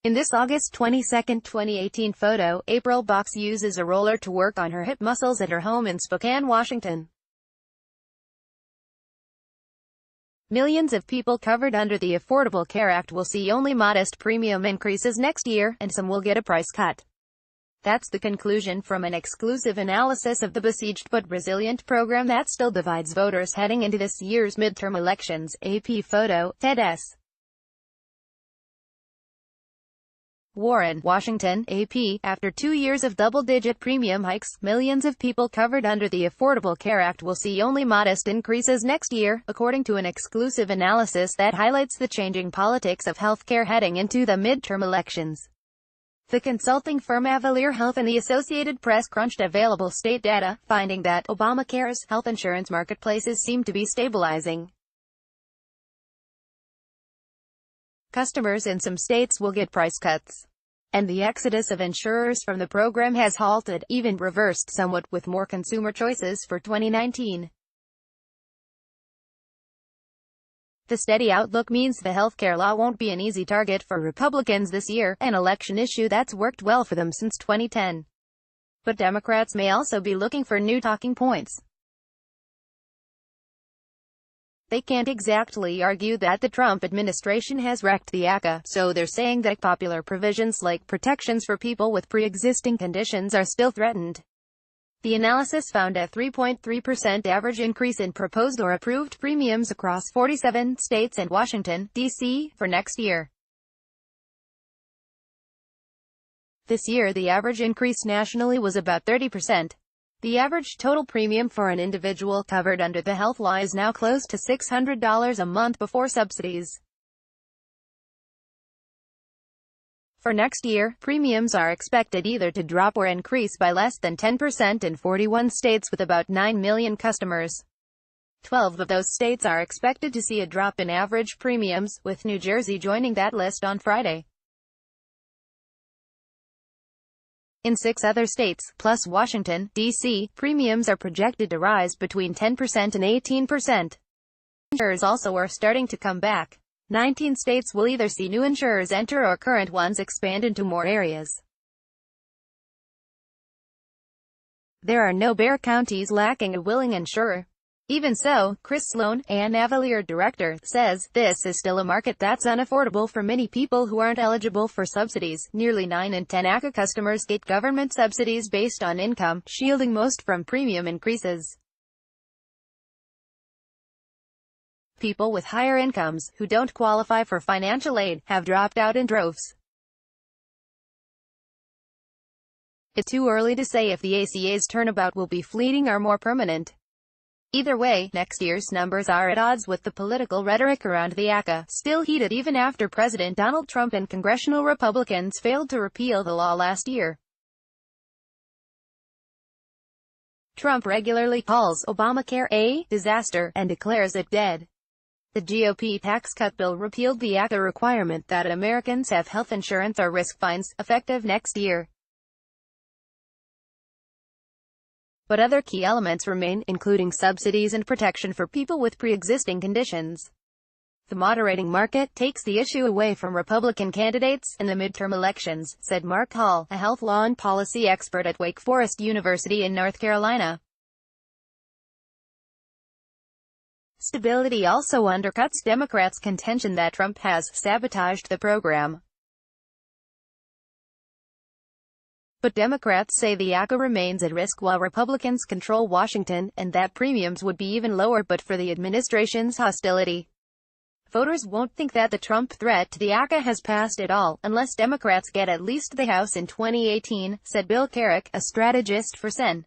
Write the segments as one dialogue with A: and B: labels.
A: In this August 22, 2018 photo, April Box uses a roller to work on her hip muscles at her home in Spokane, Washington. Millions of people covered under the Affordable Care Act will see only modest premium increases next year, and some will get a price cut. That's the conclusion from an exclusive analysis of the besieged but resilient program that still divides voters heading into this year's midterm elections. AP photo, Ted S. Warren, Washington, AP. After 2 years of double-digit premium hikes, millions of people covered under the Affordable Care Act will see only modest increases next year, according to an exclusive analysis that highlights the changing politics of healthcare heading into the midterm elections. The consulting firm Avalere Health and the Associated Press crunched available state data, finding that Obamacare's health insurance marketplaces seem to be stabilizing. Customers in some states will get price cuts, and the exodus of insurers from the program has halted, even reversed somewhat, with more consumer choices for 2019. The steady outlook means the healthcare law won't be an easy target for Republicans this year, an election issue that's worked well for them since 2010. But Democrats may also be looking for new talking points. They can't exactly argue that the Trump administration has wrecked the ACA, so they're saying that popular provisions like protections for people with pre-existing conditions are still threatened. The analysis found a 3.3% average increase in proposed or approved premiums across 47 states and Washington, D.C., for next year. This year the average increase nationally was about 30%. The average total premium for an individual covered under the health law is now close to $600 a month before subsidies. For next year, premiums are expected either to drop or increase by less than 10% in 41 states with about 9 million customers. 12 of those states are expected to see a drop in average premiums, with New Jersey joining that list on Friday. In 6 other states, plus Washington, D.C., premiums are projected to rise between 10% and 18%. Insurers also are starting to come back. 19 states will either see new insurers enter or current ones expand into more areas. There are no bare counties lacking a willing insurer. Even so, Chris Sloan, an Avalere director, says, this is still a market that's unaffordable for many people who aren't eligible for subsidies. Nearly 9 in 10 ACA customers get government subsidies based on income, shielding most from premium increases. People with higher incomes, who don't qualify for financial aid, have dropped out in droves. It's too early to say if the ACA's turnabout will be fleeting or more permanent. Either way, next year's numbers are at odds with the political rhetoric around the ACA, still heated even after President Donald Trump and congressional Republicans failed to repeal the law last year. Trump regularly calls Obamacare a disaster and declares it dead. The GOP tax cut bill repealed the ACA requirement that Americans have health insurance or risk fines, effective next year. But other key elements remain, including subsidies and protection for people with pre-existing conditions. The moderating market takes the issue away from Republican candidates in the midterm elections, said Mark Hall, a health law and policy expert at Wake Forest University in North Carolina. Stability also undercuts Democrats' contention that Trump has sabotaged the program. But Democrats say the ACA remains at risk while Republicans control Washington, and that premiums would be even lower but for the administration's hostility. Voters won't think that the Trump threat to the ACA has passed at all, unless Democrats get at least the House in 2018, said Bill Carrick, a strategist for Sen.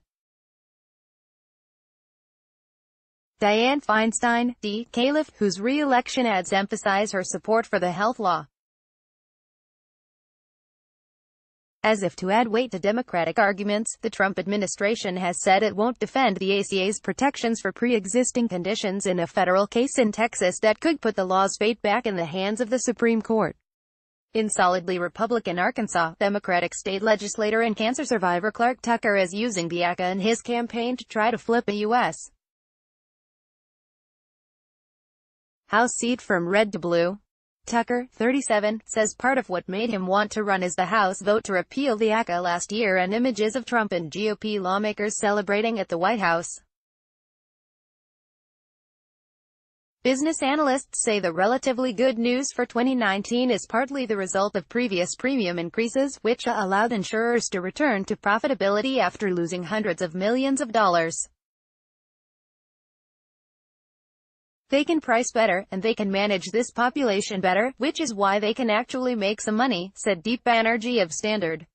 A: Dianne Feinstein, D. Caliph, whose re-election ads emphasize her support for the health law. As if to add weight to Democratic arguments, the Trump administration has said it won't defend the ACA's protections for pre-existing conditions in a federal case in Texas that could put the law's fate back in the hands of the Supreme Court. In solidly Republican Arkansas, Democratic state legislator and cancer survivor Clark Tucker is using the ACA in his campaign to try to flip a U.S. House seat from red to blue. Tucker, 37, says part of what made him want to run is the House vote to repeal the ACA last year and images of Trump and GOP lawmakers celebrating at the White House. Business analysts say the relatively good news for 2019 is partly the result of previous premium increases, which allowed insurers to return to profitability after losing hundreds of millions of dollars. They can price better, and they can manage this population better, which is why they can actually make some money, said Deep Banerjee of Standard.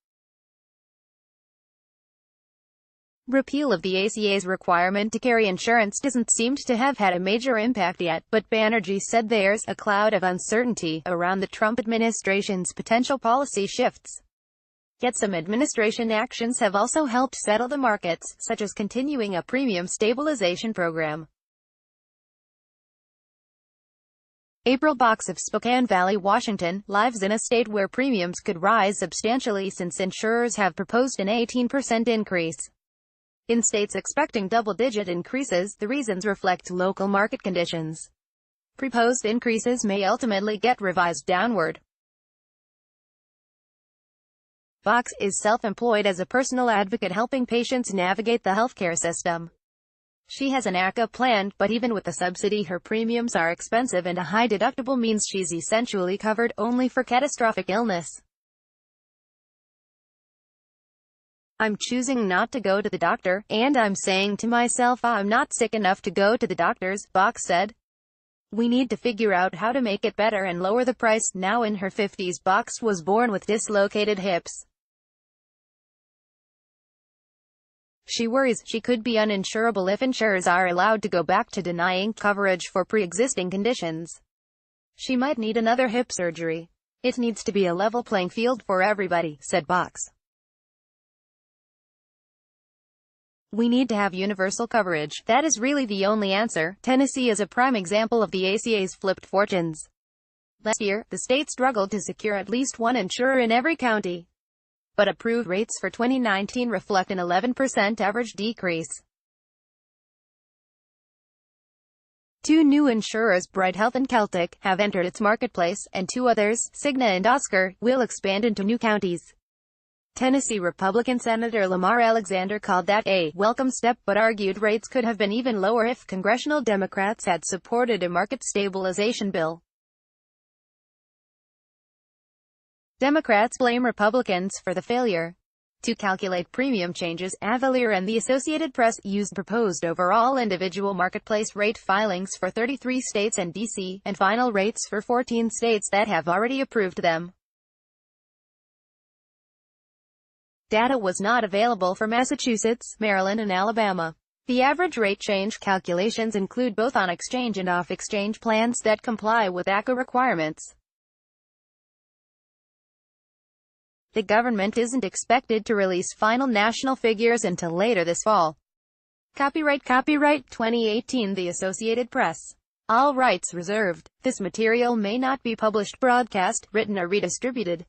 A: Repeal of the ACA's requirement to carry insurance doesn't seem to have had a major impact yet, but Banerjee said there's a cloud of uncertainty around the Trump administration's potential policy shifts. Yet some administration actions have also helped settle the markets, such as continuing a premium stabilization program. April Box of Spokane Valley, Washington, lives in a state where premiums could rise substantially since insurers have proposed an 18% increase. In states expecting double-digit increases, the reasons reflect local market conditions. Proposed increases may ultimately get revised downward. Box is self-employed as a personal advocate helping patients navigate the healthcare system. She has an ACA plan, but even with the subsidy her premiums are expensive and a high deductible means she's essentially covered only for catastrophic illness. I'm choosing not to go to the doctor, and I'm saying to myself I'm not sick enough to go to the doctors, Box said. We need to figure out how to make it better and lower the price. Now in her 50s, Box was born with dislocated hips. She worries she could be uninsurable if insurers are allowed to go back to denying coverage for pre-existing conditions. She might need another hip surgery. It needs to be a level playing field for everybody, said Box. We need to have universal coverage. That is really the only answer. Tennessee is a prime example of the ACA's flipped fortunes. Last year, the state struggled to secure at least one insurer in every county. But approved rates for 2019 reflect an 11% average decrease. Two new insurers, Bright Health and Celtic, have entered its marketplace, and two others, Cigna and Oscar, will expand into new counties. Tennessee Republican Senator Lamar Alexander called that a welcome step, but argued rates could have been even lower if congressional Democrats had supported a market stabilization bill. Democrats blame Republicans for the failure to calculate premium changes. Avalier and the Associated Press used proposed overall individual marketplace rate filings for 33 states and D.C., and final rates for 14 states that have already approved them. Data was not available for Massachusetts, Maryland and Alabama. The average rate change calculations include both on-exchange and off-exchange plans that comply with ACA requirements. The government isn't expected to release final national figures until later this fall. Copyright 2018 The Associated Press. All rights reserved. This material may not be published, broadcast, written or redistributed.